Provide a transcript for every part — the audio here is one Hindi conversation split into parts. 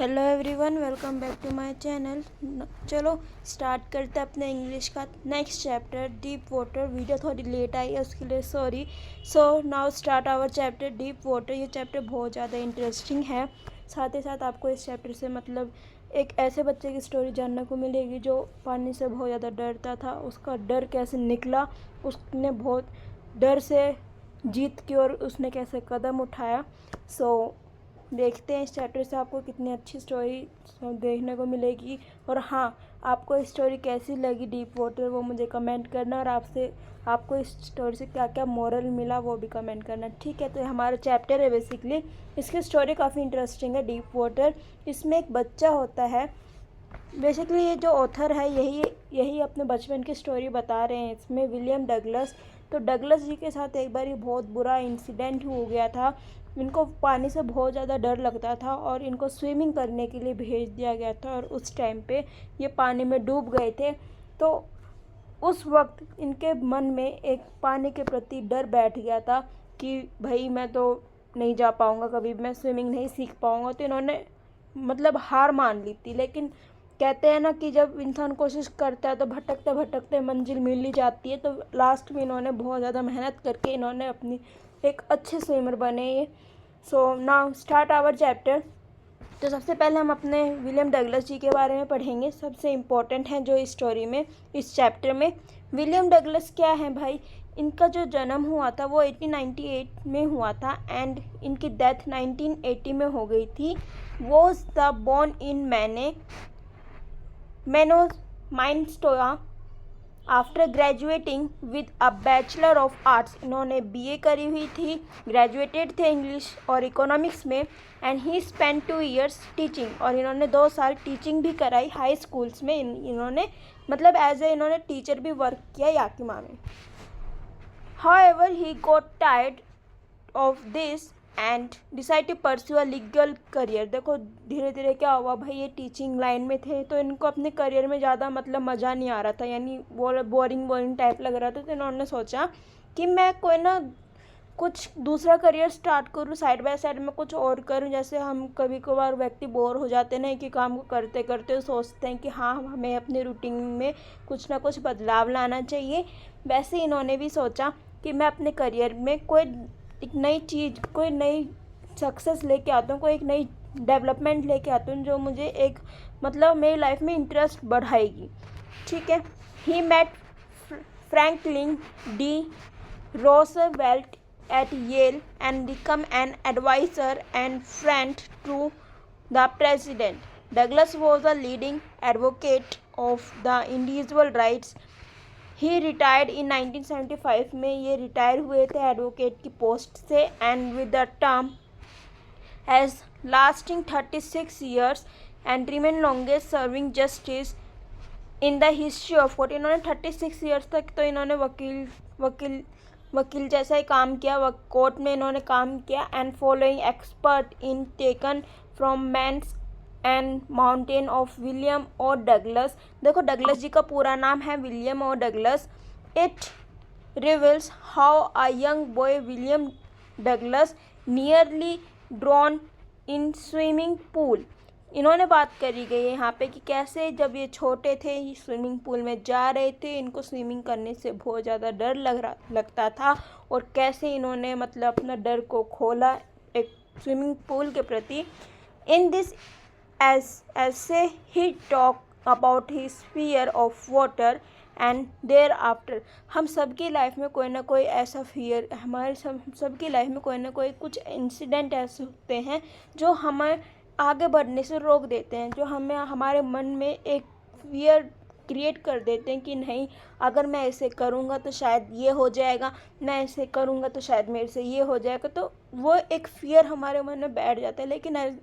Hello everyone, welcome back to my channel. चलो स्टार्ट करते हैं अपने इंग्लिश का next chapter deep water. Video थोड़ी लेट आई है, उसके लिए sorry. So now start our chapter deep water. ये चैप्टर बहुत ज़्यादा इंटरेस्टिंग है। साथ ही साथ आपको इस चैप्टर से मतलब एक ऐसे बच्चे की स्टोरी जानने को मिलेगी जो पानी से बहुत ज़्यादा डरता था। उसका डर कैसे निकला, उसने बहुत डर से जीत की और उसने कैसे कदम उठाया। सो देखते हैं इस चैप्टर से आपको कितनी अच्छी स्टोरी देखने को मिलेगी। और हाँ, आपको इस स्टोरी कैसी लगी डीप वाटर वो मुझे कमेंट करना, और आपको इस स्टोरी से क्या क्या मोरल मिला वो भी कमेंट करना, ठीक है। तो हमारा चैप्टर है बेसिकली, इसकी स्टोरी काफ़ी इंटरेस्टिंग है डीप वाटर। इसमें एक बच्चा होता है। बेसिकली ये जो ऑथर है यही अपने बचपन की स्टोरी बता रहे हैं इसमें, विलियम डगलस। तो डगलस जी के साथ एक बार बहुत बुरा इंसिडेंट हो गया था। इनको पानी से बहुत ज़्यादा डर लगता था और इनको स्विमिंग करने के लिए भेज दिया गया था, और उस टाइम पे ये पानी में डूब गए थे। तो उस वक्त इनके मन में एक पानी के प्रति डर बैठ गया था कि भाई मैं तो नहीं जा पाऊँगा, कभी मैं स्विमिंग नहीं सीख पाऊँगा। तो इन्होंने मतलब हार मान ली थी। लेकिन कहते हैं ना कि जब इंसान कोशिश करता है तो भटकते भटकते मंजिल मिल ही जाती है। तो लास्ट में इन्होंने बहुत ज़्यादा मेहनत करके इन्होंने अपनी एक अच्छे स्विमर बने ये। So now start our chapter. तो सबसे पहले हम अपने विलियम डगलस जी के बारे में पढ़ेंगे। सबसे इम्पोर्टेंट है जो इस स्टोरी में, इस चैप्टर में। विलियम डगलस क्या है भाई, इनका जो जन्म हुआ था वो 1898 में हुआ था एंड इनकी डेथ 1980 में हो गई थी। वॉज द बॉर्न इन मैनोमाइनस्टोया। After graduating with a bachelor of arts, इन्होंने बीए करी हुई थी, ग्रेजुएटेड थे इंग्लिश और इकोनॉमिक्स में। And he spend 2 years teaching, और इन्होंने 2 साल टीचिंग भी कराई हाई स्कूल्स में। इन्होंने मतलब एज ए इन्होंने टीचर भी वर्क किया याकिमा में। However, he got tired of this and decided to pursue a legal career। देखो धीरे धीरे क्या हुआ भाई, ये टीचिंग लाइन में थे तो इनको अपने करियर में ज़्यादा मतलब मज़ा नहीं आ रहा था, यानी बोरिंग टाइप लग रहा था। तो इन्होंने सोचा कि मैं कोई ना कुछ दूसरा करियर स्टार्ट करूँ, साइड बाय साइड में कुछ और करूँ। जैसे हम कभी कभार व्यक्ति बोर हो जाते हैं ना, कि काम को करते करते सोचते हैं कि हाँ हमें अपने रूटीन में कुछ ना कुछ बदलाव लाना चाहिए। वैसे इन्होंने भी सोचा कि मैं अपने करियर में कोई एक नई चीज़, कोई नई सक्सेस लेके आता हूँ, कोई एक नई डेवलपमेंट लेके आता हूँ जो मुझे एक मतलब मेरी लाइफ में इंटरेस्ट बढ़ाएगी, ठीक है। He met Franklin D Roosevelt at Yale and become an advisor and friend to the president. Douglas was a leading advocate of the individual rights. He retired in 1975 में, ये रिटायर हुए थे एडवोकेट की पोस्ट से, and with the term as lasting 36 years and remain longest serving justice in the history of court. इन्होंने 36 years तक तो इन्होंने वकील जैसा ही काम किया, कोर्ट में इन्होंने काम किया। And following expert in taken from men's and mountain of William और डगलस। देखो डगलस जी का पूरा नाम है विलियम और Douglas. It reveals how a young boy William Douglas nearly drown in swimming pool. इन्होंने बात करी गई है यहाँ पे कि कैसे जब ये छोटे थे स्विमिंग पूल में जा रहे थे, इनको स्विमिंग करने से बहुत ज़्यादा डर लगता था, और कैसे इन्होंने मतलब अपना डर को खोला एक स्विमिंग पूल के प्रति। In this essay he talked about his fear of water and thereafter। हम सबकी लाइफ में कोई ना कोई ऐसा फियर, हमारे सबकी लाइफ में कोई ना कोई कुछ इंसिडेंट ऐसे होते हैं जो हमें आगे बढ़ने से रोक देते हैं, जो हमें हमारे मन में एक फियर क्रिएट कर देते हैं कि नहीं अगर मैं ऐसे करूँगा तो शायद ये हो जाएगा, मैं ऐसे करूँगा तो शायद मेरे से ये हो जाएगा। तो वो एक फियर हमारे मन में बैठ जाता है। लेकिन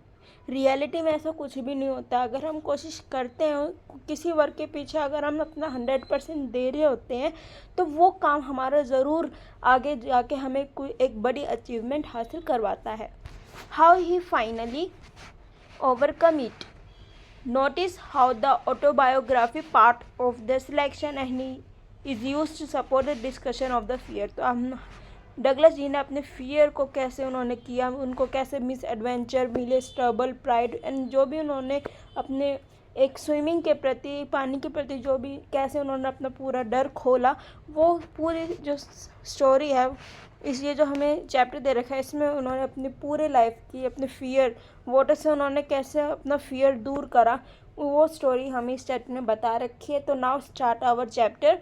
रियलिटी में ऐसा कुछ भी नहीं होता। अगर हम कोशिश करते हैं किसी वर्क के पीछे, अगर हम अपना 100% दे रहे होते हैं तो वो काम हमारा ज़रूर आगे जाके हमें कोई एक बड़ी अचीवमेंट हासिल करवाता है। How he finally overcome it. Notice how the autobiography part of the selection and is used to support the discussion of the fear। तो हम डगलस जी ने अपने फियर को कैसे उन्होंने किया, उनको कैसे मिस एडवेंचर मिले, स्ट्रबल, प्राइड एंड जो भी उन्होंने अपने एक स्विमिंग के प्रति, पानी के प्रति जो भी कैसे उन्होंने अपना पूरा डर खोला, वो पूरी जो स्टोरी है, इसलिए जो हमें चैप्टर दे रखा है इसमें उन्होंने अपनी पूरे लाइफ की अपने फियर, वाटर से उन्होंने कैसे अपना फियर दूर करा, वो स्टोरी हमें इस चैप्टर में बता रखी है। तो now start our chapter.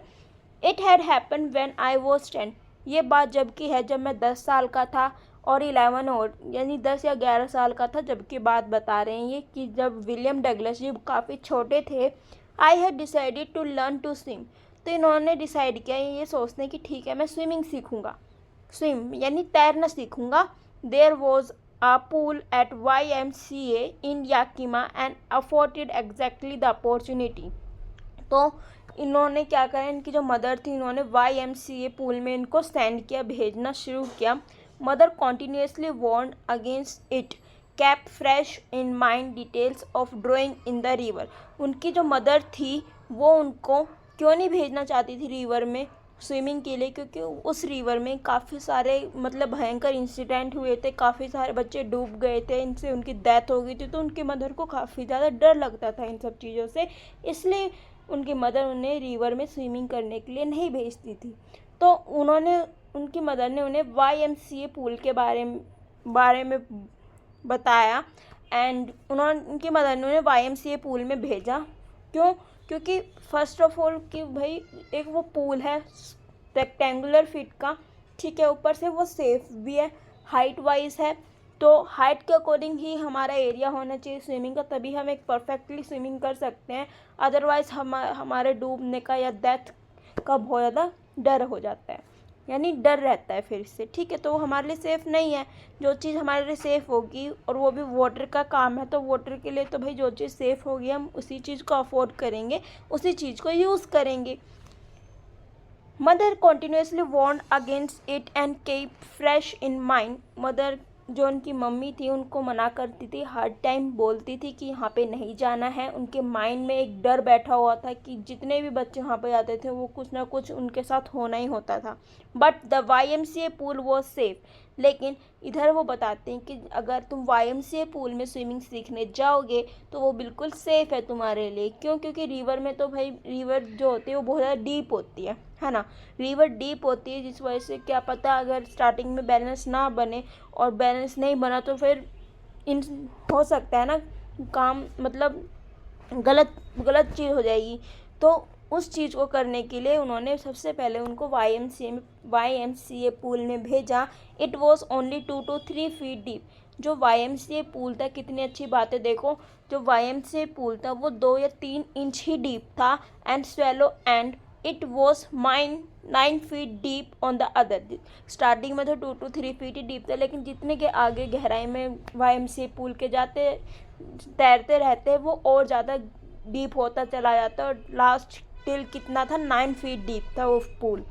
It had happen when I was 10। ये बात जब की है जब मैं 10 साल का था, और 11 और यानी 10 या 11 साल का था जब की बात बता रहे हैं ये, कि जब विलियम डगलस जी काफ़ी छोटे थे। I had decided to learn to swim. तो इन्होंने डिसाइड किया, ये सोचने की ठीक है मैं स्विमिंग सीखूँगा, स्विम यानी तैरना सीखूँगा। There was a pool at YMCA in Yakima and afforded exactly the opportunity। तो इन्होंने क्या करा, इनकी जो मदर थी इन्होंने YMCA पूल में इनको सेंड किया, भेजना शुरू किया। Mother continuously warn against it, kept fresh in mind details of drowning in the river. उनकी जो मदर थी वो उनको क्यों नहीं भेजना चाहती थी रिवर में स्विमिंग के लिए, क्योंकि उस रिवर में काफ़ी सारे मतलब भयंकर इंसिडेंट हुए थे, काफ़ी सारे बच्चे डूब गए थे, इनसे उनकी डेथ हो गई थी। तो उनकी मदर को काफ़ी ज़्यादा डर लगता था इन सब चीज़ों से, इसलिए उनकी मदर उन्हें रिवर में स्विमिंग करने के लिए नहीं भेजती थी। तो उनकी मदर ने उन्हें YMCA पूल के बारे में बताया एंड उनकी मदर ने उन्हें YMCA पूल में भेजा। क्यों? क्योंकि फर्स्ट ऑफ ऑल कि भाई एक वो पूल है रेक्टेंगुलर फिट का, ठीक है, ऊपर से वो सेफ भी है, हाइट वाइज है, तो हाइट के अकॉर्डिंग ही हमारा एरिया होना चाहिए स्विमिंग का, तभी हम एक परफेक्टली स्विमिंग कर सकते हैं। अदरवाइज हमारे डूबने का या डेथ का बहुत ज़्यादा डर हो जाता है, यानी डर रहता है फिर से, ठीक है, तो वो हमारे लिए सेफ़ नहीं है। जो चीज़ हमारे लिए सेफ़ होगी और वो भी वाटर का काम है, तो वाटर के लिए तो भाई जो चीज़ सेफ़ होगी हम उसी चीज़ को अफोर्ड करेंगे, उसी चीज़ को यूज़ करेंगे। Mother continuously warn against it and keep fresh in mind. Mother जो उनकी मम्मी थी उनको मना करती थी, हर टाइम बोलती थी कि यहाँ पे नहीं जाना है। उनके माइंड में एक डर बैठा हुआ था कि जितने भी बच्चे वहाँ पे जाते थे वो कुछ ना कुछ उनके साथ होना ही होता था। But the YMCA pool was safe. लेकिन इधर वो बताते हैं कि अगर तुम YMCA पूल में स्विमिंग सीखने जाओगे तो वो बिल्कुल सेफ़ है तुम्हारे लिए। क्यों? क्योंकि रिवर में तो भाई रिवर जो होती है वो बहुत ज़्यादा डीप होती है ना, रिवर डीप होती है, जिस वजह से क्या पता अगर स्टार्टिंग में बैलेंस ना बने और बैलेंस नहीं बना तो फिर हो सकता है ना काम मतलब गलत चीज़ हो जाएगी। तो उस चीज़ को करने के लिए उन्होंने सबसे पहले उनको YMCA पूल में भेजा। It was only 2 to 3 feet deep. जो YMCA पूल था, कितनी अच्छी बात है, देखो जो YMCA पूल था वो 2 या 3 इंच ही डीप था and swallow and it was 9 feet deep on the other. Starting में तो 2 to 3 feet ही डीप था, लेकिन जितने के आगे गहराई में YMCA पूल के जाते तैरते रहते वो और ज़्यादा डीप होता चला जाता और लास्ट टिल कितना था 9 feet डीप था वो pool.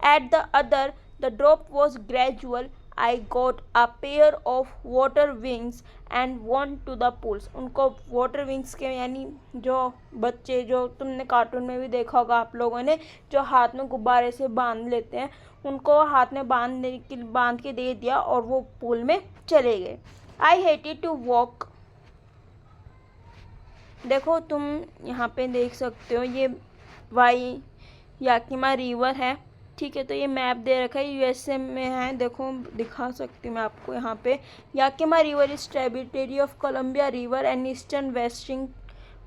At the other the drop was gradual. I got a pair of water wings and one two the pools. उनको वाटर विंग्स के यानी जो बच्चे जो तुमने कार्टून में भी देखा होगा आप लोगों ने, जो हाथ में गुब्बारे से बांध लेते हैं, उनको हाथ में बांध के दे दिया और वो पूल में चले गए। I hated to walk. देखो तुम यहाँ पे देख सकते हो ये याकिमा रिवर है, ठीक है, तो ये मैप दे रखा है USA में है, देखो दिखा सकती हूँ मैं आपको यहाँ पे। Yakima river is tributary of Columbia river and eastern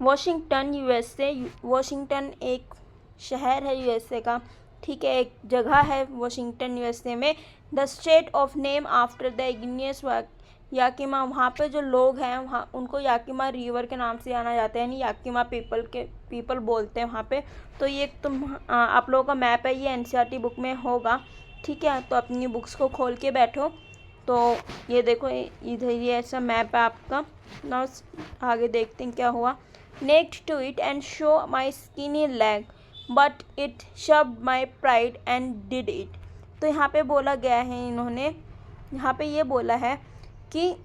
Washington USA। Washington एक शहर है USA का, ठीक है, एक जगह है वॉशिंगटन USA में। The state of name after the igneous Yakima. वहाँ पे जो लोग हैं वहाँ उनको याकिमा रिवर के नाम से जाना जाता है, यानी याकिमा पीपल बोलते हैं वहाँ पे। तो ये आप लोगों का मैप है, ये NCERT बुक में होगा, ठीक है, तो अपनी बुक्स को खोल के बैठो। तो ये देखो इधर ये ऐसा मैप है आपका। ना आगे देखते हैं क्या हुआ। Next to it and show my skinny leg but it shamed my pride and did it. तो यहाँ पे बोला गया है, इन्होंने यहाँ पे ये बोला है कि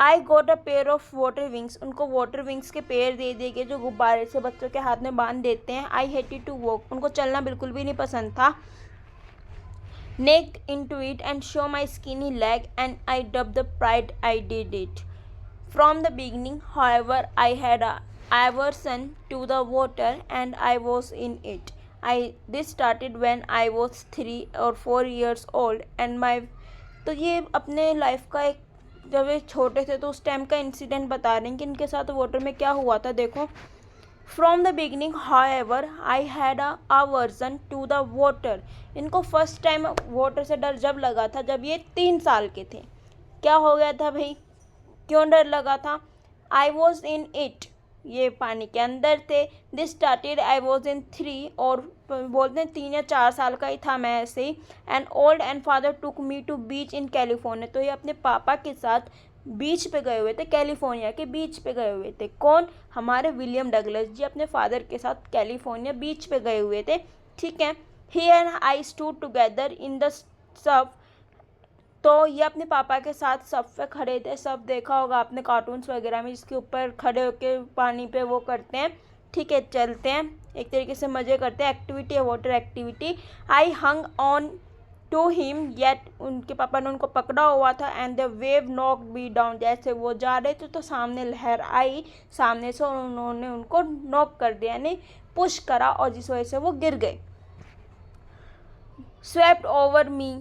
I got a pair of water wings. उनको वाटर विंग्स के पेयर दे दिए गए जो गुब्बारे से बच्चों के हाथ में बांध देते हैं। I hated to walk. उनको चलना बिल्कुल भी नहीं पसंद था। neck into it and show my skinny leg, and I dubbed the pride I did it. From the beginning, however, I had a aversion to the water and I was in it. This started when I was 3 or 4 years old and my तो ये अपने लाइफ का एक जब ये छोटे थे तो उस टाइम का इंसिडेंट बता रहे हैं कि इनके साथ वाटर में क्या हुआ था. देखो, from the beginning however I had a aversion to the water. इनको फर्स्ट टाइम वाटर से डर जब लगा था जब ये 3 साल के थे. क्या हो गया था भाई, क्यों डर लगा था? आई वॉज इन इट, ये पानी के अंदर थे. This started I was in 3 और बोलते हैं 3 या 4 साल का ही था मैं ऐसे ही. And old and father took me to beach in California. तो ये अपने पापा के साथ बीच पे गए हुए थे, कैलिफोर्निया के बीच पे गए हुए थे. कौन? हमारे विलियम डगलस जी अपने फादर के साथ कैलिफोर्निया बीच पे गए हुए थे. ठीक है. He and I stood together in the sub. तो ये अपने पापा के साथ सब पे खड़े थे. सब देखा होगा आपने कार्टून्स वगैरह में, जिसके ऊपर खड़े होके पानी पे वो करते हैं. ठीक है, चलते हैं, एक तरीके से मज़े करते हैं. एक्टिविटी है, water activity. I hung on to him yet. उनके पापा ने उनको पकड़ा हुआ था. And the wave knock be down. जैसे वो जा रहे थे तो सामने लहर आई सामने से और उन्होंने उनको नॉक कर दिया, यानी पुश करा, और जिस वजह से वो गिर गए. Swept over me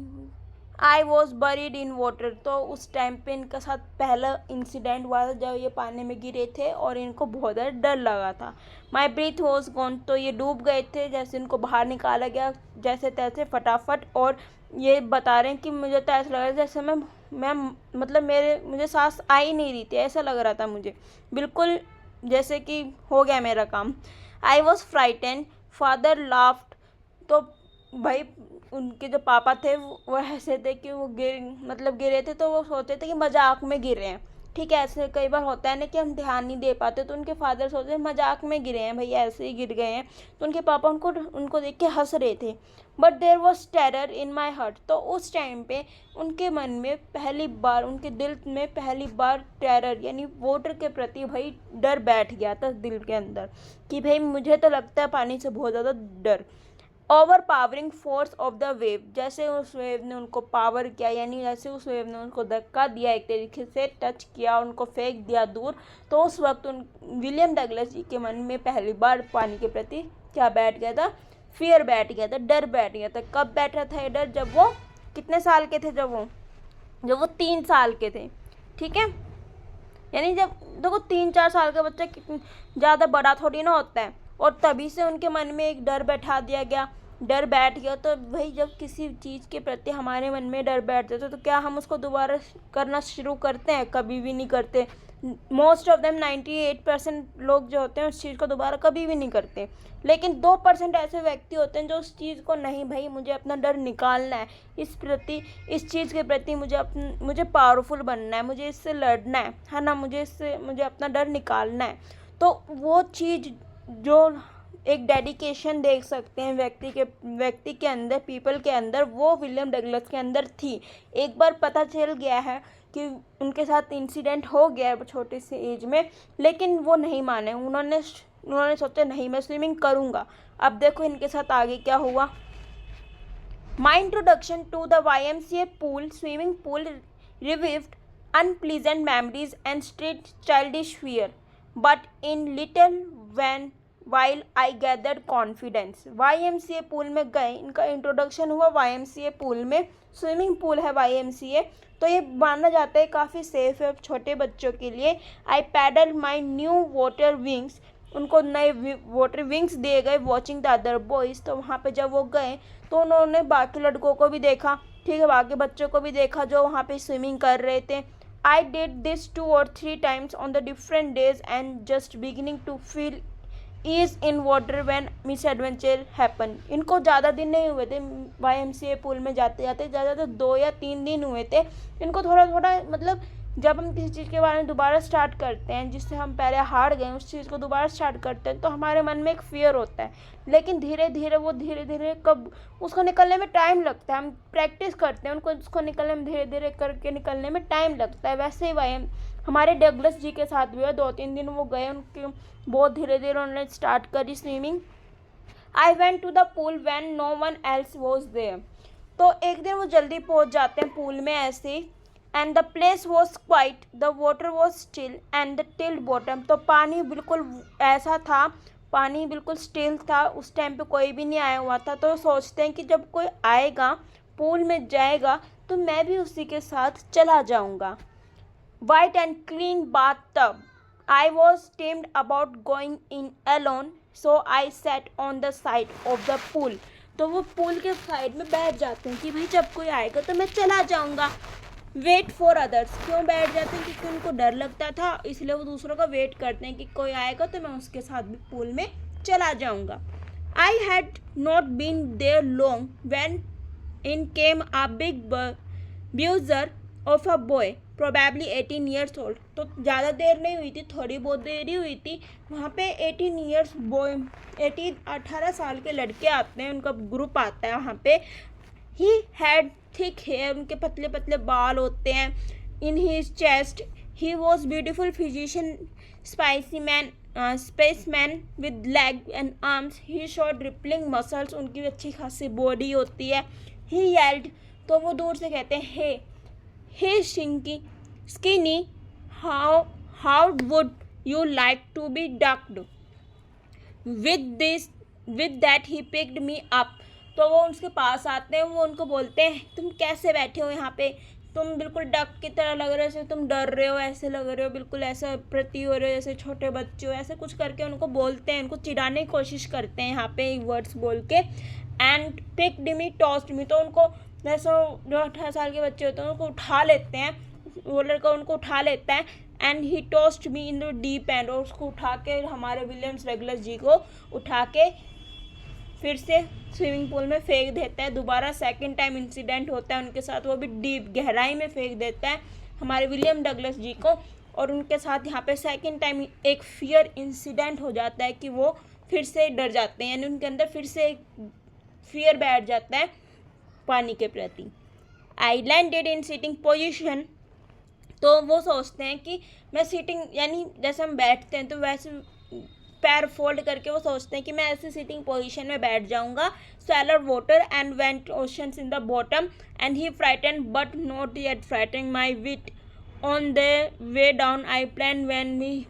I was buried in water. तो उस टाइम पे इनके साथ पहला इंसिडेंट हुआ था जब ये पानी में गिरे थे और इनको बहुत ज़्यादा डर लगा था. माई ब्रीथ वॉज गॉन. तो ये डूब गए थे. जैसे इनको बाहर निकाला गया जैसे तैसे फटाफट. और ये बता रहे हैं कि मुझे तो ऐसा लग रहा था जैसे मैं मतलब मुझे सांस आ ही नहीं रही थी, ऐसा लग रहा था मुझे बिल्कुल, जैसे कि हो गया मेरा काम. I was frightened. Father laughed. तो भाई उनके जो पापा थे वो ऐसे थे कि वो गिरे थे तो वो सोचते थे कि मजाक में गिरे हैं. ठीक है, ऐसे कई बार होता है ना कि हम ध्यान नहीं दे पाते, तो उनके फादर सोचते मजाक में गिरे हैं भाई, ऐसे ही गिर गए हैं. तो उनके पापा उनको देख के हंस रहे थे. But there was terror in my heart. तो उस टाइम पे उनके मन में पहली बार, उनके दिल में पहली बार टेरर यानी वाटर के प्रति भाई डर बैठ गया था दिल के अंदर कि भाई मुझे तो लगता है पानी से बहुत ज़्यादा डर. Over powering force of the wave. जैसे उस वेव ने उनको पावर किया, यानी जैसे उस वेव ने उनको धक्का दिया, एक तरीके से टच किया, उनको फेंक दिया दूर. तो उस वक्त विलियम डगलस जी के मन में पहली बार पानी के प्रति क्या बैठ गया था? फियर बैठ गया था, डर बैठ गया था. कब बैठा था ये डर? जब वो कितने साल के थे? जब वो 3 साल के थे. ठीक है, यानी जब देखो 3-4 साल का बच्चा ज़्यादा बड़ा थोड़ी ना होता है, और तभी से उनके मन में एक डर बैठा दिया गया, डर बैठ गया. तो भाई जब किसी चीज़ के प्रति हमारे मन में डर बैठ जाता है तो क्या हम उसको दोबारा करना शुरू करते हैं? कभी भी नहीं करते. मोस्ट ऑफ देम 98% लोग जो होते हैं उस चीज़ को दोबारा कभी भी नहीं करते. लेकिन 2% ऐसे व्यक्ति होते हैं जो उस चीज़ को, नहीं भाई मुझे अपना डर निकालना है, इस चीज़ के प्रति मुझे पावरफुल बनना है, मुझे इससे लड़ना है ना, मुझे अपना डर निकालना है. तो वो चीज़ जो एक डेडिकेशन देख सकते हैं व्यक्ति के अंदर, पीपल के अंदर, वो विलियम डगलस के अंदर थी. एक बार पता चल गया है कि उनके साथ इंसिडेंट हो गया है छोटे से एज में, लेकिन वो नहीं माने. उन्होंने सोचा नहीं मैं स्विमिंग करूँगा. अब देखो इनके साथ आगे क्या हुआ. My introduction to the YMCA pool. Swimming pool revived unpleasant memories and street childish fear, but in little while I gathered confidence. YMCA pool में गए, इनका इंट्रोडक्शन हुआ YMCA पूल में. स्विमिंग पूल है YMCA, तो ये माना जाता है काफ़ी सेफ है छोटे बच्चों के लिए. I paddle my new water wings. उनको नए वाटर विंग्स दिए गए. Watching the other boys. तो वहाँ पे जब वो गए तो उन्होंने बाकी लड़कों को भी देखा, ठीक है, बाकी बच्चों को भी देखा जो वहाँ पे स्विमिंग कर रहे थे. I did this 2 or 3 times on the different days and just beginning to feel ease in water when misadventure happen. इनको ज़्यादा दिन नहीं हुए थे YMCA पूल में जाते जाते, ज़्यादा 2 या 3 दिन हुए थे. इनको थोड़ा मतलब जब हम किसी चीज़ के बारे में दोबारा स्टार्ट करते हैं जिससे हम पहले हार गए, उस चीज़ को दोबारा स्टार्ट करते हैं तो हमारे मन में एक फियर होता है. लेकिन धीरे धीरे कब उसको निकलने में टाइम लगता है. हम प्रैक्टिस करते हैं उसको निकलने में, धीरे धीरे करके निकलने में टाइम लगता है. वैसे ही हमारे डगलस जी के साथ भी हुआ. 2-3 दिन वो गए, उनके बहुत धीरे उन्होंने स्टार्ट करी swimming. I went to the pool when no one else was there. तो एक दिन वो जल्दी पहुंच जाते हैं पूल में ऐसे ही। And the place was quiet, the water was still and the till bottom, तो पानी बिल्कुल ऐसा था, पानी बिल्कुल स्टिल था, उस टाइम पे कोई भी नहीं आया हुआ था। तो सोचते हैं कि जब कोई आएगा पूल में जाएगा तो मैं भी उसी के साथ चला जाऊंगा। White and clean bathtub. I was timid about going in alone, so I sat on the side of the pool. तो वो पूल के साइड में बैठ जाते हैं कि भाई जब कोई आएगा तो मैं चला जाऊंगा। वेट फॉर अदर्स, क्यों बैठ जाते हैं? क्योंकि उनको डर लगता था, इसलिए वो दूसरों का वेट करते हैं कि कोई आएगा तो मैं उसके साथ भी पूल में चला जाऊंगा। I had not been there long when in came a big bruiser of a boy, probably 18 years old. तो ज़्यादा देर नहीं हुई थी, थोड़ी बहुत देर ही हुई थी। वहाँ पे 18 years boy, 18 साल के लड़के आते हैं, उनका ग्रुप आता है वहाँ पे। He had thick hair, उनके पतले पतले बाल होते हैं। In his chest he was beautiful physician, spaceman with leg and arms. He showed rippling muscles, उनकी अच्छी खासी बॉडी होती है। He yelled, तो वो दूर से कहते हैं hey skinny, how would you like to be ducked? With that he picked me up. तो वो उसके पास आते हैं, वो उनको बोलते हैं तुम कैसे बैठे हो यहाँ पे, तुम बिल्कुल डक की तरह लग रहे हो, जैसे तुम डर रहे हो, ऐसे लग रहे हो, बिल्कुल ऐसा प्रति हो रहे हो जैसे छोटे बच्चे हो, ऐसे कुछ करके उनको बोलते हैं, उनको चिढ़ाने की कोशिश करते हैं यहाँ पे वर्ड्स बोल के। एंड पिक्ड मी, टॉस्ड मी, तो उनको जैसे जो 18 साल के बच्चे होते हैं उनको उठा लेते हैं, वो लड़का उनको उठा लेता है। And he tossed me in the deep and, और उसको उठा के हमारे विलियम्स डगलस जी को उठा के फिर से स्विमिंग पूल में फेंक देता है। दोबारा सेकंड टाइम इंसिडेंट होता है उनके साथ, वो भी डीप गहराई में फेंक देता है हमारे विलियम डगलस जी को। और उनके साथ यहाँ पे सेकंड टाइम एक फियर इंसिडेंट हो जाता है कि वो फिर से डर जाते हैं, यानी उनके अंदर फिर से एक फियर बैठ जाता है पानी के प्रति। I landed in sitting position, तो वो सोचते हैं कि मैं सीटिंग, यानी जैसे हम बैठते हैं तो वैसे पैर फोल्ड करके वो सोचते हैं कि मैं ऐसे सिटिंग पोजीशन में बैठ जाऊंगा। Swallowed water and went oceans in the bottom and he frighten but not yet frightening my wit on the way down I plan when me,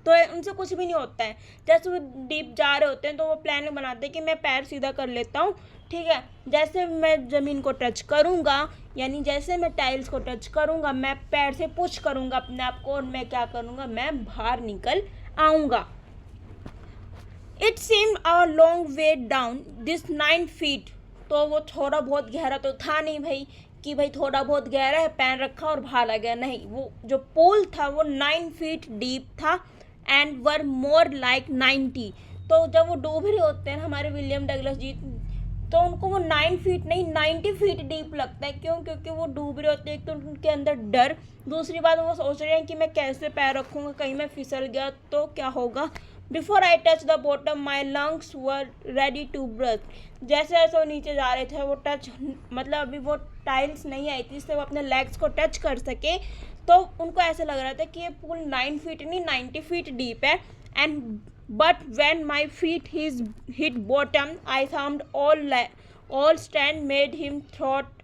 तो उनसे कुछ भी नहीं होता है। जैसे वो डीप जा रहे होते हैं तो वो प्लान बनाते हैं कि मैं पैर सीधा कर लेता हूँ, ठीक है, जैसे मैं ज़मीन को टच करूँगा, यानी जैसे मैं टाइल्स को टच करूँगा मैं पैर से पुश करूँगा अपने आप को, और मैं क्या करूँगा, मैं बाहर निकल आऊँगा। It seemed a long way down this 9 feet, तो वो थोड़ा बहुत गहरा तो था नहीं भाई कि भाई थोड़ा बहुत गहरा है, पैर रखा और बाहर आ गया, नहीं, वो जो पूल था वो 9 feet डीप था एंड वर मोर लाइक 90। तो जब वो डूब रहे होते हैं हमारे विलियम डगलस जी, तो उनको वो 9 feet नहीं 90 feet डीप लगता है। क्यों? क्योंकि वो डूब रहे होते हैं, एक तो उनके अंदर डर, दूसरी बात वो सोच रहे हैं कि मैं कैसे पैर रखूँगा, कहीं मैं फिसल गया तो क्या होगा। Before I touch the bottom my lungs were ready to breath, जैसे जैसे वो नीचे जा रहे थे वो टच, मतलब अभी वो टाइल्स नहीं आई थी जिससे वो अपने लेग्स को टच कर सके, तो उनको ऐसे लग रहा था कि ये पूल 9 feet नहीं 90 feet डीप है। And but when my feet hit bottom I found all stand made him thought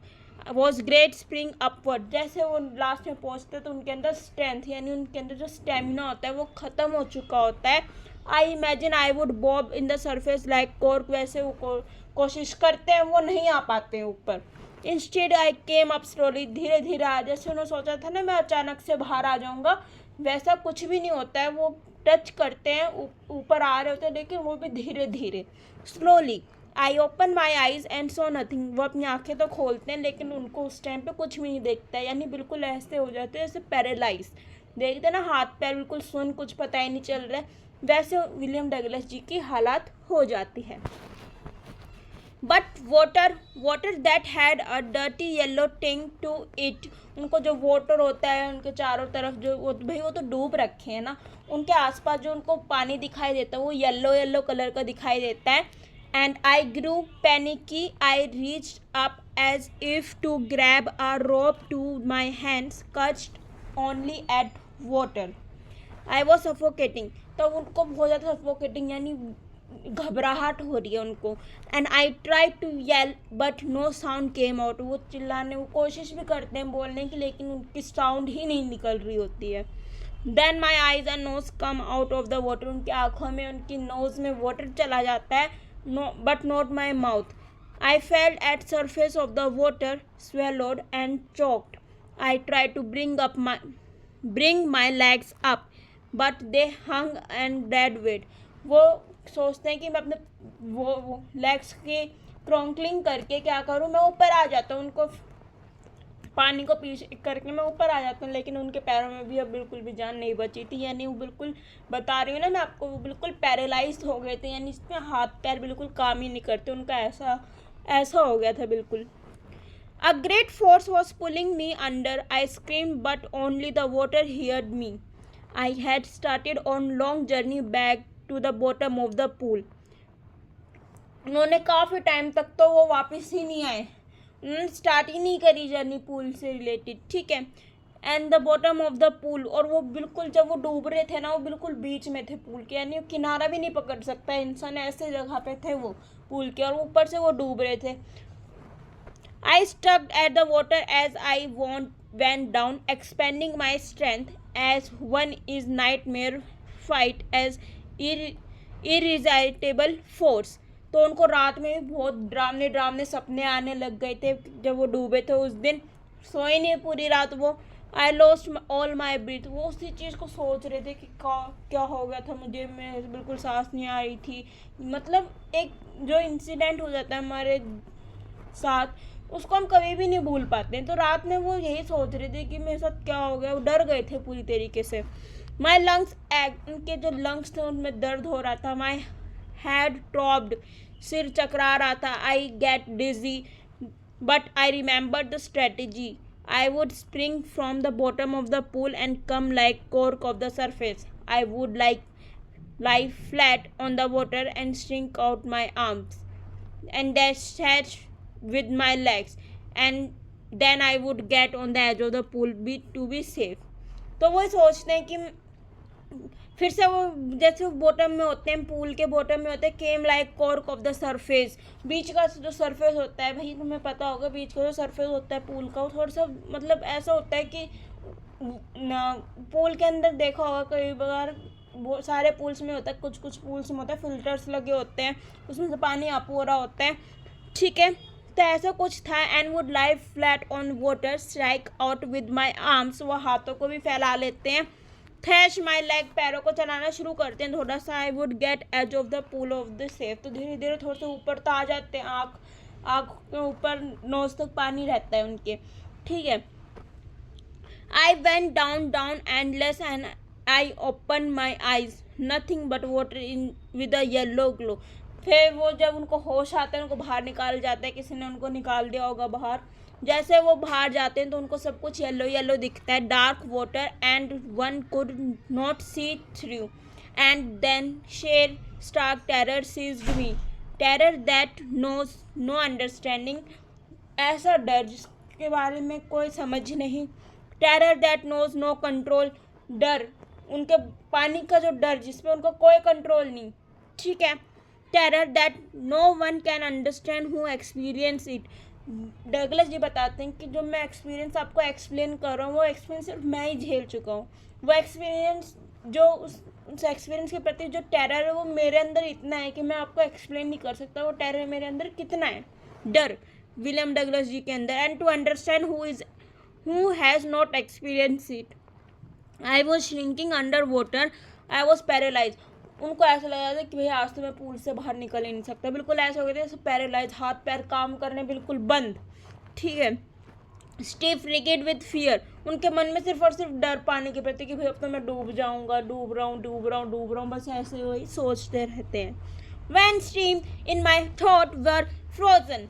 was great spring upward, जैसे वो लास्ट में पहुँचते तो उनके अंदर स्ट्रेंथ, यानी उनके अंदर जो स्टेमिना होता है वो ख़त्म हो चुका होता है। I imagine I would Bob in the surface like cork, वैसे वो कोशिश करते हैं, वो नहीं आ पाते हैं ऊपर। Instead I came up slowly, धीरे धीरे आ, जैसे उन्होंने सोचा था ना मैं अचानक से बाहर आ जाऊँगा, वैसा कुछ भी नहीं होता है, वो टच करते हैं ऊपर आ रहे होते हैं, लेकिन वो भी धीरे धीरे slowly. I open my eyes and so nothing, वो अपनी आंखें तो खोलते हैं लेकिन उनको उस टाइम पे कुछ भी नहीं देखता है, यानी बिल्कुल ऐसे हो जाते हैं जैसे पैरालाइज, देखते हैं ना हाथ पैर बिल्कुल सुन, कुछ पता ही नहीं चल रहा है, वैसे विलियम डगलस जी की हालत हो जाती है। But water that had a dirty yellow टिंग टू इट, उनको जो वाटर होता है उनके चारों तरफ जो भाई वो तो डूब रखे हैं ना, उनके आसपास जो उनको पानी दिखाई देता है वो येलो येलो कलर का दिखाई देता है। And I grew panicky, I reached up as if to grab a rope to my hands caught only at water, I was suffocating, तो उनको बहुत ज़्यादा सफोकेटिंग, यानी घबराहट हो रही है उनको। And I try to yell but no sound came out. वो चिल्लाने वो कोशिश भी करते हैं बोलने की, लेकिन उनकी साउंड ही नहीं निकल रही होती है। Then my eyes and nose come out of the water. उनकी आँखों में उनकी नोज में वाटर चला जाता है, no but not my mouth. I felt at surface of the water, swallowed and choked. I tried to bring my legs up, but they hung and dead weight. वो सोचते हैं कि मैं अपने वो लेग्स की क्रॉन्कलिंग करके क्या करूँ, मैं ऊपर आ जाता हूँ, उनको पानी को पीछे करके मैं ऊपर आ जाता हूँ, लेकिन उनके पैरों में भी अब बिल्कुल भी जान नहीं बची थी। यानी वो बिल्कुल, बता रही हूँ ना मैं आपको, वो बिल्कुल पैरालाइज हो गए थे, यानी इसमें हाथ पैर बिल्कुल काम ही नहीं करते, उनका ऐसा हो गया था बिल्कुल। A great force was pulling me under. I screamed, but only the water heard me. I had started on long journey back to the bottom of the pool. उन्होंने काफ़ी टाइम तक तो वो वापस ही नहीं आए, उन्होंने स्टार्ट ही नहीं करी जर्नी पूल से रिलेटेड, ठीक है। And the bottom of the pool, और वो बिल्कुल जब वो डूब रहे थे ना, वो बिल्कुल बीच में थे पूल के, यानी किनारा भी नहीं पकड़ सकता इंसान, ऐसे जगह पे थे वो पूल के, और ऊपर से वो डूब रहे थे। I stuck at the water as I went down, expending my strength as one is nightmare fight as irresistible force. तो उनको रात में भी बहुत डरावने सपने आने लग गए थे जब वो डूबे थे उस दिन, सोए नहीं पूरी रात वो। I lost all my breath. वो उसी चीज़ को सोच रहे थे कि क्या हो गया था मुझे, मैं बिल्कुल सांस नहीं आ रही थी। मतलब एक जो इंसिडेंट हो जाता है हमारे साथ, उसको हम कभी भी नहीं भूल पाते हैं। तो रात में वो यही सोच रहे थे कि मेरे साथ क्या हो गया, वो डर गए थे पूरी तरीके से। माई लंग्स उनके जो लंग्स थे उनमें दर्द हो रहा था। माई हैड ट्रॉप्ड, सिर चकरा रहा था। I get dizzy but I remember the strategy. I would spring from the bottom of the pool and come like cork of the surface. I would lie flat on the water and stretch out my arms and dash with my legs, and then I would get on the edge of the pool to be safe. तो वो सोचते हैं कि फिर से वो जैसे बॉटम में होते हैं, पूल के बॉटम में होते हैं, came like cork of the surface. बीच का जो सरफेस होता है, भाई तुम्हें पता होगा बीच का जो सरफेस होता है पूल का, वो थोड़ा सा मतलब ऐसा होता है कि पूल के अंदर देखा होगा कई बार, बहुत सारे पूल्स में होता है, कुछ पूल्स में होता है फिल्टर्स लगे होते हैं, उसमें से पानी अप हो रहा होता है, ठीक है। तो ऐसा कुछ था। And would lie flat on water, strike out with my arms. वो हाथों को भी फैला लेते हैं। थैश माई लेग, पैरों को चलाना शुरू करते हैं थोड़ा सा। I would get edge of the pool of the safe. तो धीरे धीरे थोड़ा सा ऊपर तो आ जाते हैं, आँख के ऊपर नोज तक पानी रहता है उनके, ठीक है। I went down endless and I open my eyes, nothing but water in with a yellow glow. फिर वो जब उनको होश आता है, उनको बाहर निकाल जाता है, किसी ने उनको निकाल दिया होगा बाहर। जैसे वो बाहर जाते हैं तो उनको सब कुछ येलो दिखता है, dark water and one could not see through. And then sheer stark terror seized me, terror that knows no understanding. ऐसा डर जिसके बारे में कोई समझ नहीं। Terror that knows no control, डर उनके पानी का जो डर जिसमें उनको कोई कंट्रोल नहीं, ठीक है। Terror that no one can understand who experience it. Douglas ji बताते हैं कि जो मैं एक्सपीरियंस आपको एक्सप्लेन कर रहा हूँ, वो एक्सपीरियंस सिर्फ मैं ही झेल चुका हूँ। वो एक्सपीरियंस जो उस एक्सपीरियंस के प्रति जो टेरर है वो मेरे अंदर इतना है कि मैं आपको एक्सप्लेन नहीं कर सकता वो टेरर मेरे अंदर कितना है, डर विलियम डगलस जी के अंदर। And to understand who has not experience it, I was shrinking under water, I was paralyse. उनको ऐसा लगा था कि भैया आज तो मैं पूल से बाहर निकल ही नहीं सकता, बिल्कुल ऐसा हो गया था जैसे पैरालाइज, हाथ पैर काम करने बिल्कुल बंद, ठीक है। स्टिफ रिगिड विद फियर, उनके मन में सिर्फ और सिर्फ डर पाने के प्रति कि भाई अब तो मैं डूब जाऊंगा, डूब रहा हूँ, बस ऐसे वही सोचते रहते हैं। When stream in my thought were frozen,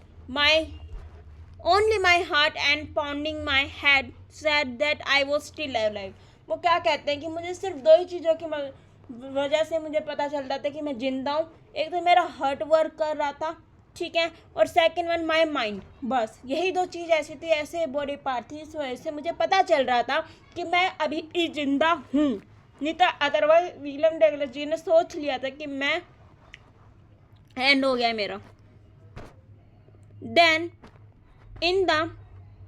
only my heart and pounding my head said that I was still alive. वो क्या कहते हैं कि मुझे सिर्फ दो ही चीज़ों की वजह से मुझे पता चल रहा था कि मैं जिंदा हूँ। एक तो मेरा हार्ट वर्क कर रहा था, ठीक है, और सेकंड वन माय माइंड। बस यही दो चीज़ ऐसी थी, ऐसे बॉडी पार्ट थी, इस वजह से मुझे पता चल रहा था कि मैं अभी भी जिंदा हूँ। नहीं तो अदरवाइज विलियम डगलस जी ने सोच लिया था कि मैं एंड हो गया मेरा। Then in the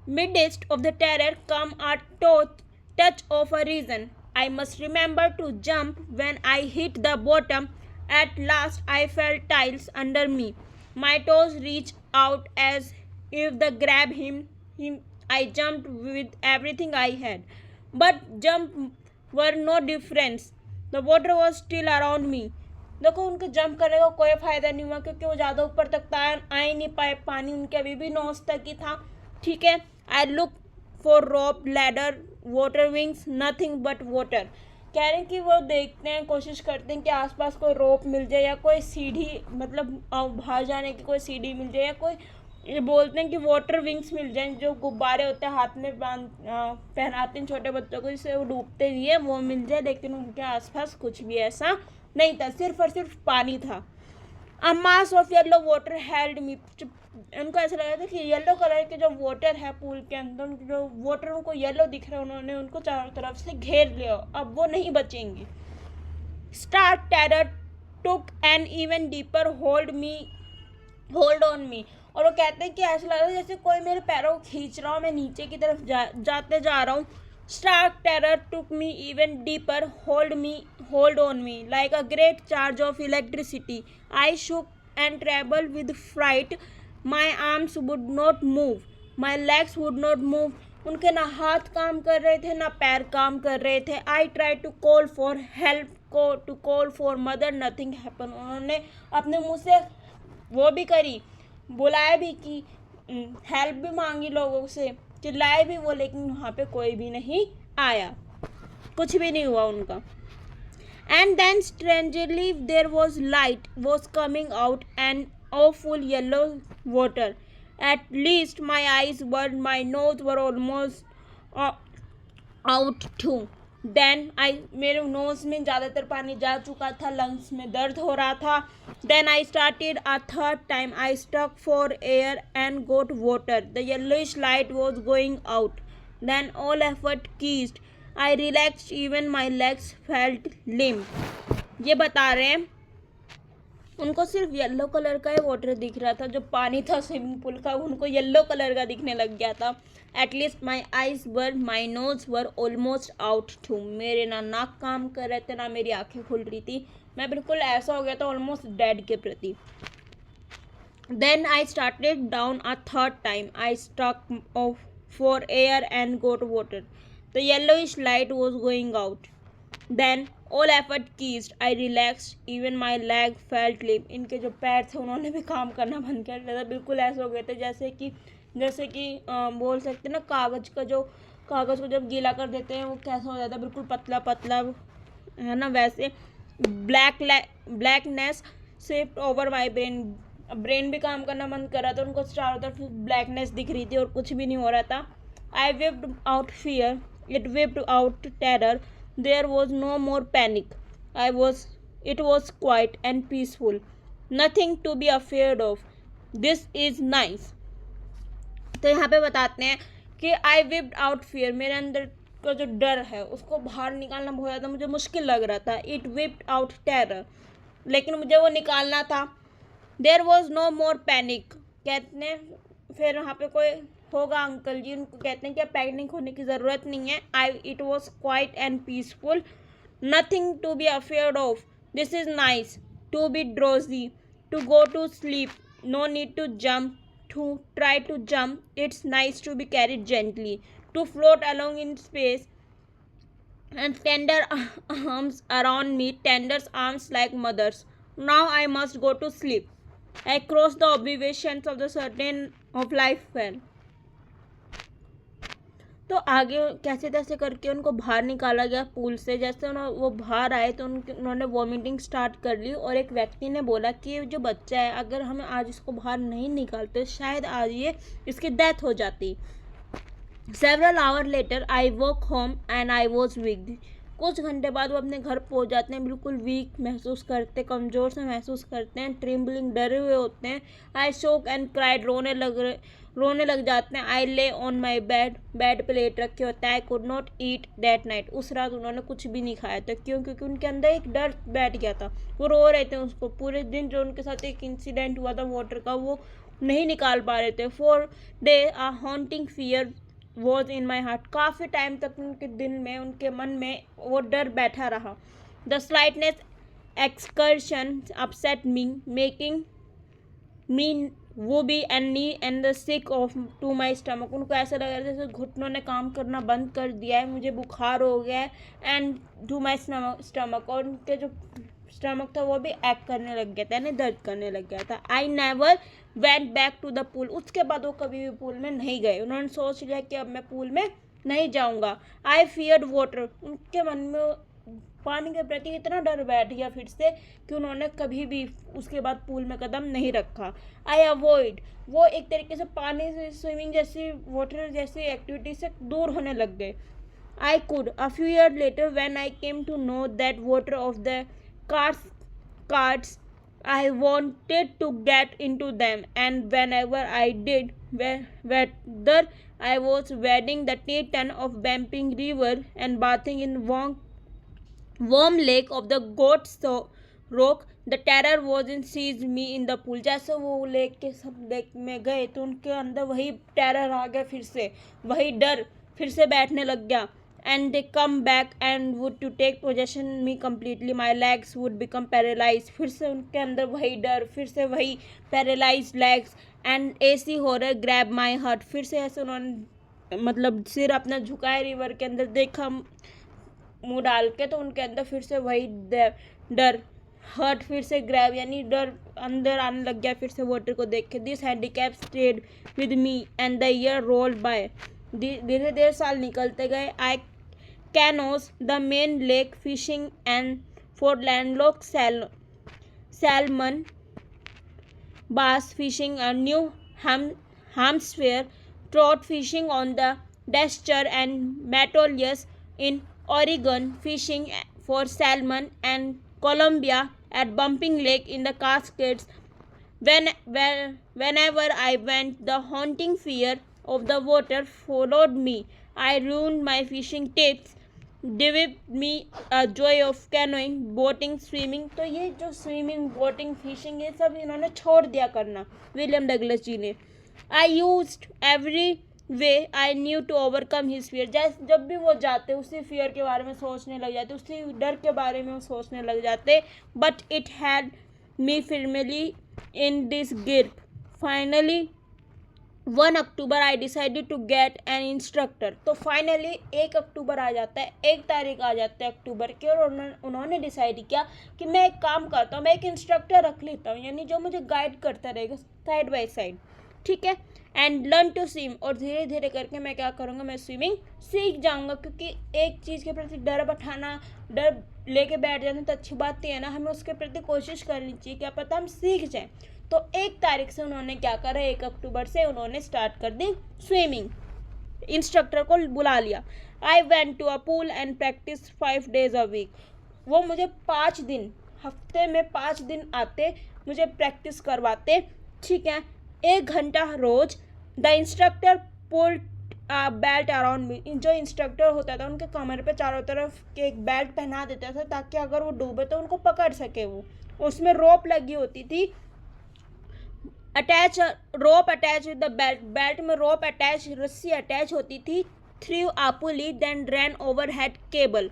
midst of the terror come a touch of a reason. I must remember to jump when I hit the bottom. At last I felt tiles under me. My toes reached out as if to grab him. I jumped with everything I had. But jump were no difference. The water was still around me. देखो उनको जंप करने का कोई फ़ायदा नहीं हुआ क्योंकि वो ज़्यादा ऊपर तक आ ही नहीं पाए, पानी उनके अभी भी नोज तक ही था। ठीक है, I look for rope ladder water wings nothing but water. कह रहे हैं कि वो देखते हैं, कोशिश करते हैं कि आसपास कोई रोप मिल जाए या कोई सीढ़ी, मतलब बाहर जाने की कोई सीढ़ी मिल जाए, या कोई ये बोलते हैं कि वाटर विंग्स मिल जाए, जो गुब्बारे होते हैं हाथ में पहनाते हैं छोटे बच्चों को जिससे वो डूबते नहीं है, वो मिल जाए। लेकिन उनके आसपास कुछ भी ऐसा नहीं था, सिर्फ और सिर्फ पानी था। A mass of yellow water held me. उनको ऐसा लगा था कि येलो कलर के जो वाटर है पूल के अंदर, जो वाटर उनको येलो दिख रहा है, उन्होंने उनको चारों तरफ से घेर लिया, अब वो नहीं बचेंगे। Stark terror took an even deeper hold on me. और वो कहते हैं कि ऐसा लग रहा है जैसे कोई मेरे पैरों को खींच रहा हो, मैं नीचे की तरफ जाते जा रहा हूँ। Stark terror took me even deeper hold on me like a great charge of electricity. I shook and trembled with fright. My arms would not move. My legs would not move. उनके ना हाथ काम कर रहे थे ना पैर काम कर रहे थे। I tried to call for help, to call for mother, nothing happened. उन्होंने अपने मुंह से वो भी करी, बुलाया भी कि हेल्प भी मांगी लोगों से, चिल्लाए भी वो, लेकिन वहाँ पे कोई भी नहीं आया, कुछ भी नहीं हुआ उनका। And then strangely there was light was coming out and awful yellow water. At least my eyes burned, my nose were almost out too. Then मेरे नोज में ज़्यादातर पानी जा चुका था, लंग्स में दर्द हो रहा था। Then I started a third time. I struck for air and got water. The yellowish light was going out. Then all effort ceased. I relaxed, even my legs felt limp. ये बता रहे हैं उनको सिर्फ येलो कलर का ही वाटर दिख रहा था, जो पानी था स्विमिंग पूल का उनको येलो कलर का दिखने लग गया था। At least my eyes were, my nose were almost out too. मेरे ना नाक काम कर रहे थे ना मेरी आंखें खुल रही थी, मैं बिल्कुल ऐसा हो गया था ऑलमोस्ट डेड के प्रति। Then I started down a third time. I stuck off for air and got water. The yellowish light was going out. Then all effort ceased. I relax, even my leg felt limp. इनके जो पैर थे उन्होंने भी काम करना बंद कर दिया था, बिल्कुल ऐसे हो गए थे जैसे कि बोल सकते ना कागज़ को जब गीला कर देते हैं वो कैसा हो जाता है, बिल्कुल पतला पतला है ना, वैसे blackness shift over my brain भी काम करना बंद कर रहा था, उनको चारों तरफ ब्लैकनेस दिख रही थी और कुछ भी नहीं हो रहा था. I whipped out fear, it whipped out terror. There was no more panic. It was quiet and peaceful. Nothing to be afraid of. This is nice. तो यहाँ पे बताते हैं कि आई विप्ड आउट फियर, मेरे अंदर का जो डर है उसको बाहर निकालना बहुत ज़्यादा मुझे मुश्किल लग रहा था. इट विप्ड आउट टेरर, लेकिन मुझे वो निकालना था. There was no more panic. कहते हैं फिर वहाँ पे कोई होगा अंकल जी, उनको कहते हैं कि पैनिक होने की ज़रूरत नहीं है. It was quiet and peaceful. Nothing to be afraid of. This is nice. To be drowsy, to go to sleep. No need to jump, to try to jump. It's nice to be carried gently, to float along in space, and tender arms around me, tender arms like mothers. Now I must go to sleep. I cross the observations of the certain of life well. तो आगे कैसे तैसे करके उनको बाहर निकाला गया पूल से. जैसे वो बाहर आए तो उन्होंने वॉमिटिंग स्टार्ट कर ली और एक व्यक्ति ने बोला कि जो बच्चा है अगर हम आज इसको बाहर नहीं निकालते शायद आज ये इसकी डेथ हो जाती. Several hour later I walk home and I was weak. कुछ घंटे बाद वो अपने घर पहुंच जाते हैं, बिल्कुल वीक महसूस करते, कमज़ोर से महसूस करते हैं, ट्रिम्बलिंग, डरे हुए होते हैं। आई शोक एंड क्राइड, रोने लग जाते हैं। आई ले ऑन माई बेड पे लेट रखे होते हैं। I could not eat that night, उस रात उन्होंने कुछ भी नहीं खाया था। क्यों? क्योंकि उनके अंदर एक डर बैठ गया था। वो रो रहे थे उसको पूरे दिन, जो उनके साथ एक इंसिडेंट हुआ था वाटर का, वो नहीं निकाल पा रहे थे। For day a haunting fear was in my heart, काफ़ी टाइम तक उनके दिल में, उनके मन में वो डर बैठा रहा। The slightness excursion upset me, making me वो भी and knee and the sick of to my stomach, उनको ऐसा लग रहा था जैसे घुटनों ने काम करना बंद कर दिया है, मुझे बुखार हो गया है। एंड टू माई स्टमक, और उनके जो स्टमक था वो भी एक्ट करने लग गया था, यानी दर्द करने लग गया था। I never went back to the pool, उसके बाद वो कभी भी पूल में नहीं गए। उन्होंने सोच लिया कि अब मैं पूल में नहीं जाऊंगा। आई फियर्ड वाटर, उनके मन में पानी के प्रति इतना डर बैठ गया फिर से कि उन्होंने कभी भी उसके बाद पूल में कदम नहीं रखा। आई अवॉइड, वो एक तरीके से पानी से, स्विमिंग जैसी, वाटर जैसी एक्टिविटी से दूर होने लग गए। I could. A few years later, when I came to know that water of the carts, I wanted to get into them, and whenever I did, whether I was wading the Titan of Bumping River and bathing in warm lake of the Goats Rock, the terror was in seized me in the pool. जैसे वो लेक के सब लेक में गए तो उनके अंदर वही टेरर आ गया, फिर से वही डर फिर से बैठने लग गया। And they come back and would to take possession me completely. My legs would become paralyzed. फिर से उनके अंदर वही डर, फिर से वही paralyzed legs and ऐसी horror grab my heart. फिर से ऐसे उन्होंने मतलब सिर अपना झुकाए रिवर के अंदर, देखा मुंह डाल के, तो उनके अंदर फिर से वही डर, हर्ट फिर से ग्रैब यानी डर अंदर आने लग गया फिर से वाटर को देख के। This handicap stayed with me and the year rolled bye, धीरे धीरे साल निकलते गए। आई canoes, the main lake fishing, and for landlocked salmon, bass fishing, a New Hampshire, trout fishing on the Deschutes and Metolius in Oregon, fishing for salmon, and Columbia at Bumping Lake in the Cascades. Whenever I went, the haunting fear of the water followed me. I ruined my fishing tips, developed me a joy of canoeing, boating, swimming. तो ये जो स्विमिंग, बोटिंग, फिशिंग, ये सब इन्होंने छोड़ दिया करना, विलियम डगलस जी ने। I used every way I knew to overcome his fear. जब भी वो जाते उसी फियर के बारे में सोचने लग जाते, उसी डर के बारे में वो सोचने लग जाते। But it had me firmly in this grip. Finally 1 October I decided to get an instructor. तो फाइनली 1 अक्टूबर आ जाता है, 1 तारीख आ जाता है अक्टूबर की, और उन्होंने डिसाइड किया कि मैं एक काम करता हूँ, मैं एक इंस्ट्रक्टर रख लेता हूँ, यानी जो मुझे गाइड करता रहेगा साइड बाय साइड, ठीक है। एंड लर्न टू स्विम, और धीरे धीरे करके मैं क्या करूँगा, मैं स्विमिंग सीख जाऊँगा। क्योंकि एक चीज़ के प्रति डर बैठाना, डर लेके बैठ जाना तो अच्छी बात नहीं है ना, हमें उसके प्रति कोशिश करनी चाहिए, क्या पता हम सीख जाएँ। तो 1 तारीख से उन्होंने क्या करा, 1 अक्टूबर से उन्होंने स्टार्ट कर दी स्विमिंग, इंस्ट्रक्टर को बुला लिया। I went to a pool and practice 5 days a week. वो मुझे 5 दिन, हफ्ते में 5 दिन आते, मुझे प्रैक्टिस करवाते, ठीक है, 1 घंटा रोज। The instructor pulled belt around me, जो इंस्ट्रक्टर होता था उनके कमर पे चारों तरफ एक बेल्ट पहना देता था ताकि अगर वो डूबे तो उनको पकड़ सके। वो उसमें रोप लगी होती थी, rope attach with the belt, belt में रोप अटैच, रस्सी अटैच होती थी। Through a pulley then ran overhead cable,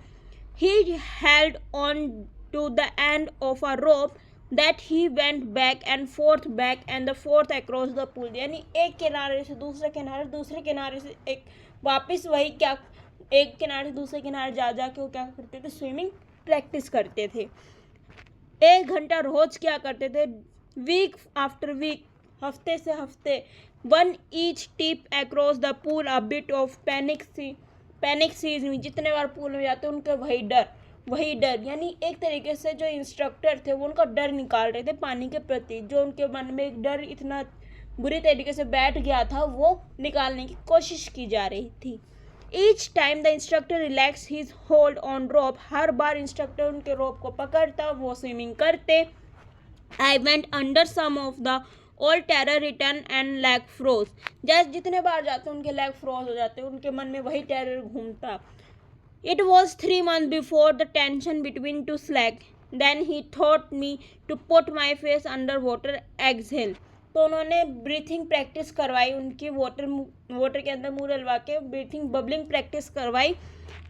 he held on to the end of a rope that he went back and forth across the pool, यानी एक किनारे से दूसरे किनारे, दूसरे किनारे से एक वापस, वही क्या, एक किनारे से दूसरे किनारे जा के वो क्या करते थे, स्विमिंग प्रैक्टिस करते थे। 1 घंटा रोज क्या करते थे, वीक आफ्टर वीक, हफ्ते से हफ्ते। 1 each tip across the pool, a bit of panic sees me, जितने बार पूल में जाते उनका वही डर, यानी एक तरीके से जो इंस्ट्रक्टर थे वो उनका डर निकाल रहे थे पानी के प्रति, जो उनके मन में एक डर इतना बुरी तरीके से बैठ गया था वो निकालने की कोशिश की जा रही थी। Each time the instructor relax his hold on rope, हर बार इंस्ट्रक्टर उनके रोप को पकड़ता, वो स्विमिंग करते। I went under some of the all terror return and leg froze, जैसे जितने बार जाते उनके लेग फ्रोज हो जाते, उनके मन में वही टेरर घूमता। It was 3 months before the tension between two slack. Then he taught me to put my face under water, exhale. तो उन्होंने ब्रीथिंग प्रैक्टिस करवाई, उनकी वाटर के अंदर मुंह डलवा के ब्रीथिंग बबलिंग प्रैक्टिस करवाई।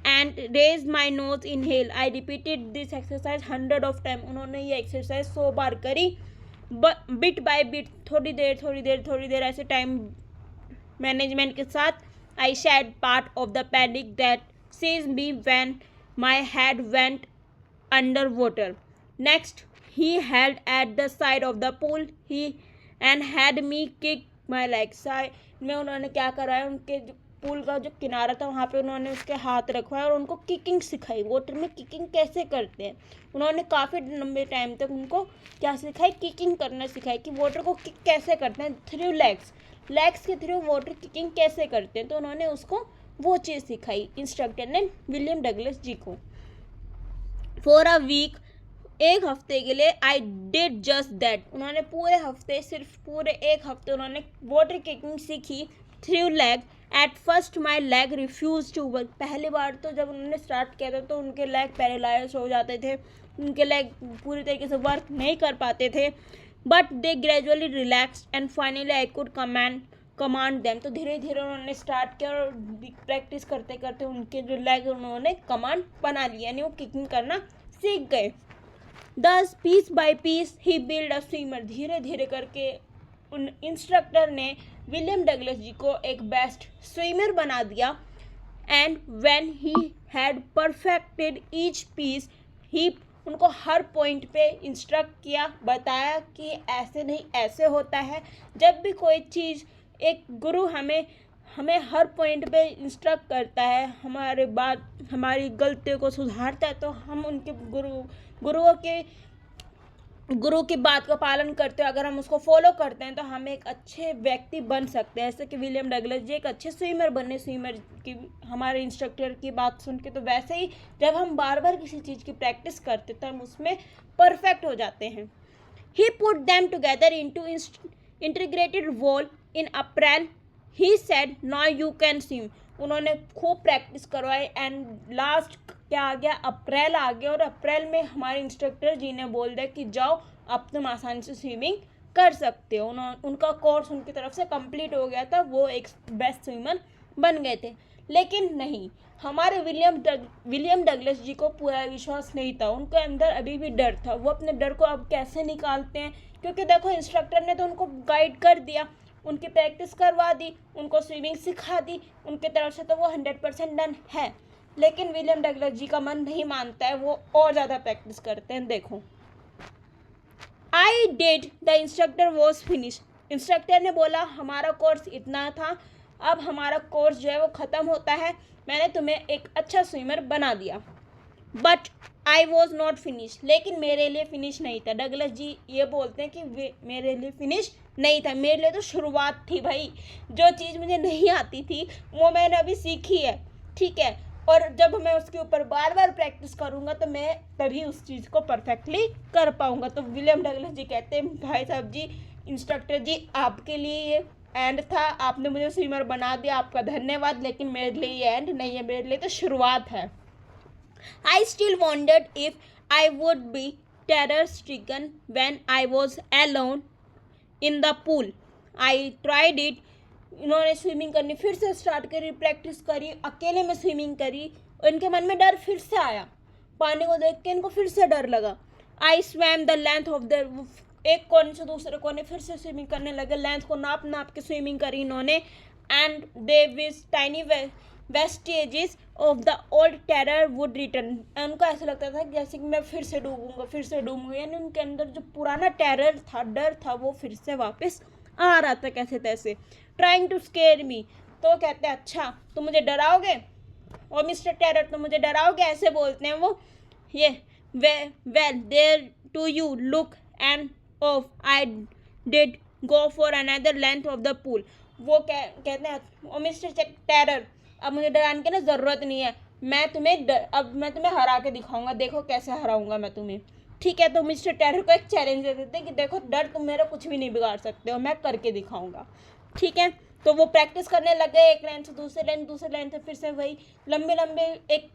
And raise my nose inhale, I repeated this exercise 100 of time, उन्होंने ये एक्सरसाइज 100 बार करी। बिट बाय बिट, थोड़ी देर ऐसे टाइम मैनेजमेंट के साथ। I shed part of the panic that seized me when my head went under water. Next, he held at the side of the pool and had me kick my legs. में उन्होंने क्या कराया, उनके पूल का जो किनारा था वहाँ पे उन्होंने उसके हाथ रखवाया और उनको किकिंग सिखाई। वाटर में किकिंग कैसे करते हैं, उन्होंने काफ़ी लंबे टाइम तक उनको क्या सिखाई, किकिंग करना सिखाई, कि वाटर को किक कैसे करते हैं थ्रू लेग्स के थ्रू वाटर किकिंग कैसे करते हैं। तो उन्होंने उसको वो चीज़ सिखाई इंस्ट्रक्टर ने विलियम डगलस जी को। फॉर अ वीक, एक हफ्ते के लिए, आई डिड जस्ट दैट, उन्होंने सिर्फ पूरे एक हफ्ते उन्होंने वाटर किकिंग सीखी through leg. At first my leg refuse to work, पहली बार तो जब उन्होंने स्टार्ट किया था तो उनके लेग पैरालाइज हो जाते थे, उनके लेग पूरी तरीके से वर्क नहीं कर पाते थे। But they gradually relaxed and finally I could command them, तो धीरे धीरे उन्होंने स्टार्ट किया और प्रैक्टिस करते करते उनके जो लेग उन्होंने कमांड बना लिया, यानी वो किकिंग करना सीख गए। Thus piece by piece he build a swimmer, धीरे धीरे करके उन इंस्ट्रक्टर ने विलियम डगलस जी को एक बेस्ट स्विमर बना दिया। And when he had perfected each piece, he उनको हर पॉइंट पे इंस्ट्रक्ट किया, बताया कि ऐसे नहीं ऐसे होता है। जब भी कोई चीज़ एक गुरु हमें हर पॉइंट पे इंस्ट्रक्ट करता है, हमारी गलतियों को सुधारता है, तो हम उनके गुरु की बात का पालन करते हैं, अगर हम उसको फॉलो करते हैं तो हम एक अच्छे व्यक्ति बन सकते हैं। ऐसे कि विलियम डगलस जी एक अच्छे स्विमर बने, स्विमर की हमारे इंस्ट्रक्टर की बात सुन के। तो वैसे ही जब हम बार बार किसी चीज़ की प्रैक्टिस करते तो हम उसमें परफेक्ट हो जाते हैं। He put them together into integrated wall in April, he said now you can swim, उन्होंने खूब प्रैक्टिस करवाई। एंड लास्ट क्या आ गया, अप्रैल आ गया, और अप्रैल में हमारे इंस्ट्रक्टर जी ने बोल दिया कि जाओ अब तुम आसानी से स्विमिंग कर सकते हो। उनका कोर्स उनकी तरफ से कंप्लीट हो गया था, वो एक बेस्ट स्विमर बन गए थे। लेकिन नहीं, हमारे विलियम डगलस जी को पूरा विश्वास नहीं था, उनके अंदर अभी भी डर था। वो अपने डर को अब कैसे निकालते हैं, क्योंकि देखो इंस्ट्रक्टर ने तो उनको गाइड कर दिया, उनकी प्रैक्टिस करवा दी, उनको स्विमिंग सिखा दी, उनके तरफ से तो वो 100% डन है। लेकिन विलियम डगलस जी का मन नहीं मानता है, वो और ज़्यादा प्रैक्टिस करते हैं। देखो, I did the instructor was finish, instructor ने बोला हमारा कोर्स इतना था, अब हमारा कोर्स जो है वो ख़त्म होता है, मैंने तुम्हें एक अच्छा स्विमर बना दिया। But I was not finish, लेकिन मेरे लिए फिनिश नहीं था। डगलस जी ये बोलते हैं कि मेरे लिए फिनिश नहीं था, मेरे लिए तो शुरुआत थी भाई। जो चीज़ मुझे नहीं आती थी वो मैंने अभी सीखी है, ठीक है, और जब मैं उसके ऊपर बार बार प्रैक्टिस करूँगा तो मैं तभी उस चीज़ को परफेक्टली कर पाऊँगा। तो विलियम डगलस जी कहते हैं भाई साहब जी, इंस्ट्रक्टर जी आपके लिए ये एंड था, आपने मुझे स्विमर बना दिया, आपका धन्यवाद, लेकिन मेरे लिए ये एंड नहीं है, मेरे लिए तो शुरुआत है। I still wondered if I would be terror stricken when I was alone in the pool. I tried it. इन्होंने स्विमिंग करनी फिर से स्टार्ट करी, प्रैक्टिस करी, अकेले में स्विमिंग करी, और इनके मन में डर फिर से आया, पानी को देख के इनको फिर से डर लगा। आई swum the length of the, एक कोने से दूसरे कोने फिर से स्विमिंग करने लगे, लेंथ को नाप के स्विमिंग करी इन्होंने। And they with tiny vestiges of the old terror would return, उनको ऐसा लगता था जैसे कि मैं फिर से डूबूंगा, यानी उनके अंदर जो पुराना टेरर था, डर था, वो फिर से वापस आ रहा था कैसे तैसे। ट्राइंग टू स्केयर मी, तो कहते हैं अच्छा तुम मुझे डराओगे, और मिस्टर टेरर तुम मुझे डराओगे, ऐसे बोलते हैं वो। ये well there to you look and of I did go for another length of the pool, वो कहते हैं ओ मिस्टर टेरर, अब मुझे डराने की ना ज़रूरत नहीं है, अब मैं तुम्हें हरा के दिखाऊंगा, देखो कैसे हराऊंगा मैं तुम्हें। ठीक है, तो मिस्टर टेरर को एक चैलेंज दे देते कि देखो डर, तुम मेरा कुछ भी नहीं बिगाड़ सकते हो, मैं करके दिखाऊंगा। ठीक है, तो वो प्रैक्टिस करने लग गए, एक लाइन से दूसरे लाइन, दूसरे लाइन से फिर से वही लंबे लंबे एक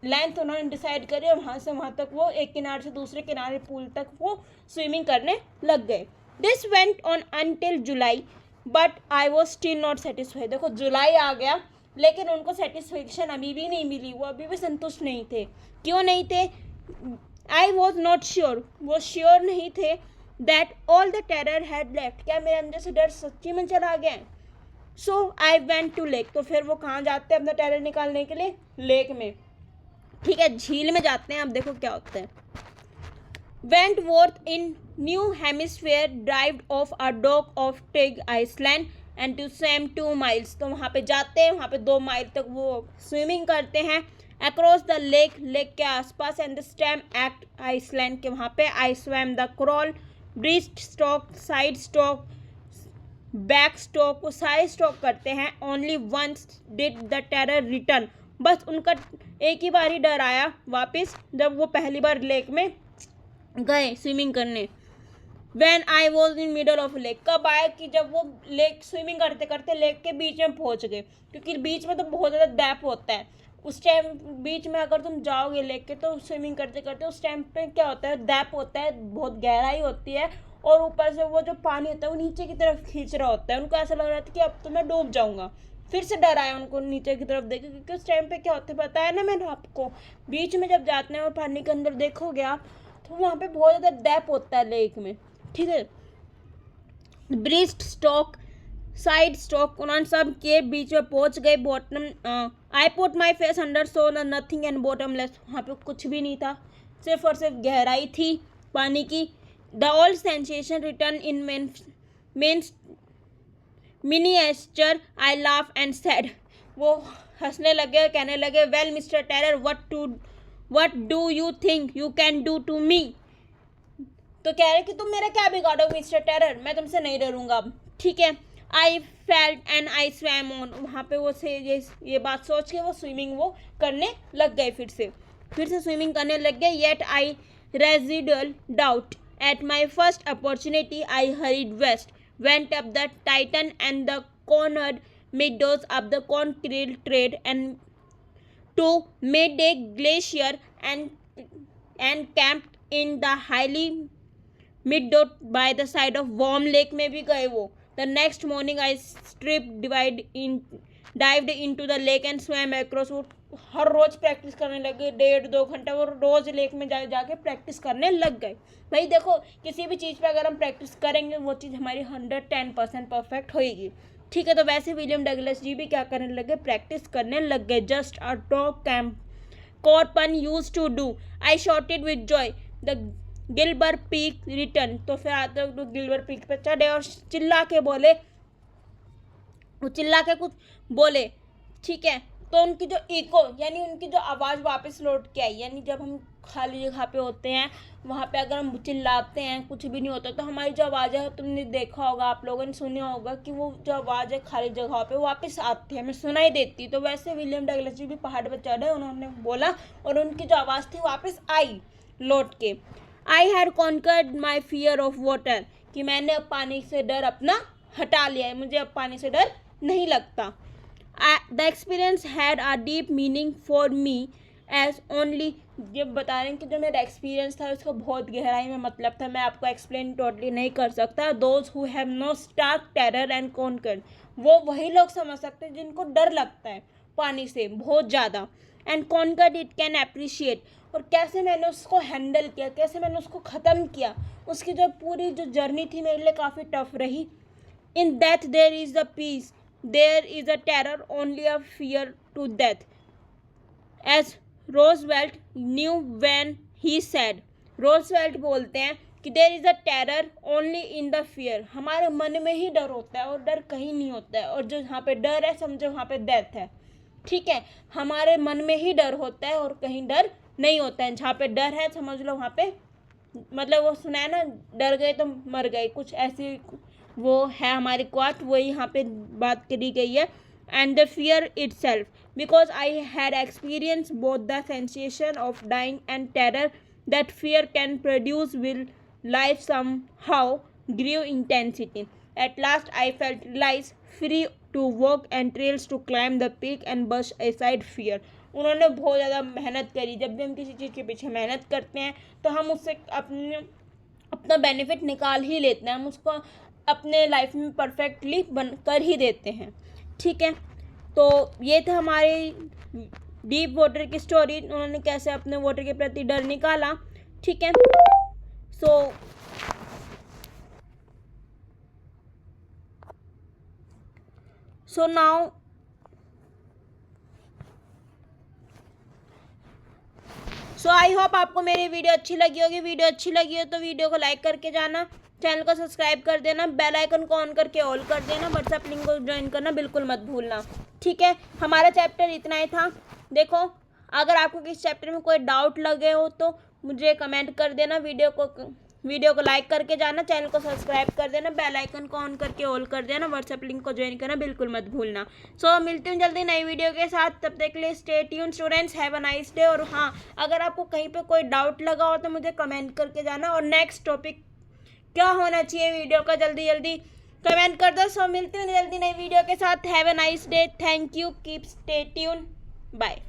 लेंथ उन्होंने डिसाइड करी, और वहाँ से वहाँ तक वो एक किनारे से दूसरे किनारे पूल तक वो स्विमिंग करने लग गए। This went on until July, but I was still not satisfied. देखो जुलाई आ गया, लेकिन उनको सेटिस्फेक्शन अभी भी नहीं मिली, वो अभी भी संतुष्ट नहीं थे। क्यों नहीं थे? आई वॉज नॉट श्योर, वो श्योर नहीं थे that all the terror had left, क्या मेरे अंदर से डर सच्ची में चला गया? सो आई वेंट टू लेक, तो फिर वो कहाँ जाते हैं अपना टेरर निकालने के लिए? लेक में। ठीक है, झील में जाते हैं। अब देखो क्या होता है। Wentworth in New Hampshire dived off a dock of Tig Island and to swim 2 miles, तो वहाँ पे जाते हैं, वहाँ पे 2 माइल तक वो स्विमिंग करते हैं across the lake, लेक के आसपास, and the stem act Iceland के वहाँ पे I swam the crawl, breast stroke, side stroke, back stroke, वो सारे स्ट्रोक करते हैं। Only once did the terror return, बस उनका एक ही बार ही डर आया वापस, जब वो पहली बार लेक में गए स्विमिंग करने। When I was in middle of lake, कब आया कि जब वो लेक स्विमिंग करते करते लेक के बीच में पहुंच गए, क्योंकि बीच में तो बहुत ज़्यादा डैप होता है उस टाइम। बीच में अगर तुम जाओगे लेक के तो स्विमिंग करते करते उस टाइम पे क्या होता है, डैप होता है, बहुत गहराई होती है, और ऊपर से वो जो पानी होता है वो नीचे की तरफ खींच रहा होता है। उनको ऐसा लग रहा था कि अब तो मैं डूब जाऊंगा। फिर से डर आया उनको नीचे की तरफ देखे, क्योंकि उस टाइम पे क्या होता है पता है ना मैंने आपको, बीच में जब जाते हैं और पानी के अंदर देखोगे आप, तो वहाँ पे बहुत ज़्यादा डैप होता है लेक में। ठीक है, ब्रिस्ट स्ट्रोक, साइड स्ट्रोक, उन्होंने सब के बीच में पहुंच गए। Bottom, I put my face under so the nothing and bottomless, वहाँ पे कुछ भी नहीं था, सिर्फ और सिर्फ गहराई थी पानी की। The old sensation return in men miniature, I laugh and said, वो हंसने लगे, कहने लगे, well mister terror, what do you think you can do to me? तो कह रहे कि तुम मेरा क्या बिगाड़ो मिस्टर टेरर, मैं तुमसे नहीं डरूंगा अब। ठीक है, I felt and I swum on, वहाँ पे वो से ये बात सोच के वो स्विमिंग वो करने लग गए, फिर से स्विमिंग करने लग गए। Yet I residual doubt, at my first opportunity I hurried west, went up the Titan and the cornered meadows of the concrete trade and to Midday Glacier and camped in the highly meadow by the side of warm lake में भी गए वो। The next morning I dived into the lake and swam across, वो हर रोज प्रैक्टिस करने लगे, 1.5-2 घंटा वो रोज लेक में जाके प्रैक्टिस करने लग गए। भाई देखो, किसी भी चीज़ पे अगर हम प्रैक्टिस करेंगे वो चीज़ हमारी 110% परफेक्ट होएगी। ठीक है, तो वैसे विलियम डगलस जी भी क्या करने लगे, प्रैक्टिस करने लग गए। जस्ट अ टॉक कैंप कॉर्पन used to do, I shouted with joy, the गिलबर पीक रिटर्न, तो फिर आते तो गिलबर पीक पे चढ़े और चिल्ला के बोले, वो चिल्ला के कुछ बोले। ठीक है, तो उनकी जो इको यानी उनकी जो आवाज़ वापस लौट के आई, यानी जब हम खाली जगह पे होते हैं वहाँ पे अगर हम चिल्लाते हैं कुछ भी नहीं होता, तो हमारी जो आवाज़ है, तुमने देखा होगा, आप लोगों ने सुना होगा कि वो जो आवाज़ है खाली जगह पे वापस आती है, हमें सुनाई देती। तो वैसे विलियम डगलस जी भी पहाड़ पर चढ़े, उन्होंने बोला और उनकी जो आवाज़ थी वापस आई लौट के। I had conquered my fear of water, कि मैंने अब पानी से डर अपना हटा लिया है, मुझे अब पानी से डर नहीं लगता। The experience had a deep meaning for me as only, जब बता रहे हैं कि जो मेरा एक्सपीरियंस था उसका बहुत गहराई में मतलब था, मैं आपको एक्सप्लेन टोटली नहीं कर सकता। Those who have no stark terror and conquered, वो वही लोग समझ सकते हैं जिनको डर लगता है पानी से बहुत ज़्यादा, and conquered it can appreciate, और कैसे मैंने उसको हैंडल किया, कैसे मैंने उसको ख़त्म किया, उसकी जो पूरी जो जर्नी थी मेरे लिए काफ़ी टफ रही। In death there is the peace, there is a terror only a fear to death, as Roosevelt knew when he said, Roosevelt बोलते हैं कि there is a terror only in the fear, हमारे मन में ही डर होता है और डर कहीं नहीं होता है, और जो जहाँ पे डर है समझो वहाँ पे डेथ है। ठीक है, हमारे मन में ही डर होता है और कहीं डर नहीं होता है, जहाँ पे डर है समझ लो वहाँ पे, मतलब वो सुना है ना, डर गए तो मर गए, कुछ ऐसी वो है हमारी क्वाट, वही यहाँ पे बात करी गई है। and the fear itself, because I had experienced both the sensation of dying and terror that fear can produce will life somehow grew intensity. At last I felt realized free to walk and trails to climb the peak and brush aside fear. उन्होंने बहुत ज़्यादा मेहनत करी. जब भी हम किसी चीज़ के पीछे मेहनत करते हैं तो हम उससे अपना बेनिफिट निकाल ही लेते हैं, हम उसको अपने लाइफ में परफेक्टली बन कर ही देते हैं. ठीक है, तो ये था हमारे डीप वाटर की स्टोरी. उन्होंने कैसे अपने वाटर के प्रति डर निकाला. ठीक है, सो नाउ आई होप आपको मेरी वीडियो अच्छी लगी होगी. वीडियो अच्छी लगी हो तो वीडियो को लाइक करके जाना, चैनल को सब्सक्राइब कर देना, बेल आइकन को ऑन करके ऑल कर देना, व्हाट्सएप लिंक को ज्वाइन करना बिल्कुल मत भूलना. ठीक है, हमारा चैप्टर इतना ही था. देखो, अगर आपको किस चैप्टर में कोई डाउट लगे हो तो मुझे कमेंट कर देना. वीडियो को लाइक करके जाना, चैनल को सब्सक्राइब कर देना, बेल आइकन को ऑन करके ऑल कर देना, व्हाट्सएप लिंक को ज्वाइन करना बिल्कुल मत भूलना. सो मिलती हूँ जल्दी नई वीडियो के साथ. तब तक के लिए stay tune students, have a nice day. और हाँ, अगर आपको कहीं पे कोई डाउट लगा हो तो मुझे कमेंट करके जाना, और नेक्स्ट टॉपिक क्या होना चाहिए वीडियो का जल्दी कमेंट कर दो. सो मिलती हूँ जल्दी नई वीडियो के साथ. Have a nice day. Thank you. Keep stay tune. Bye.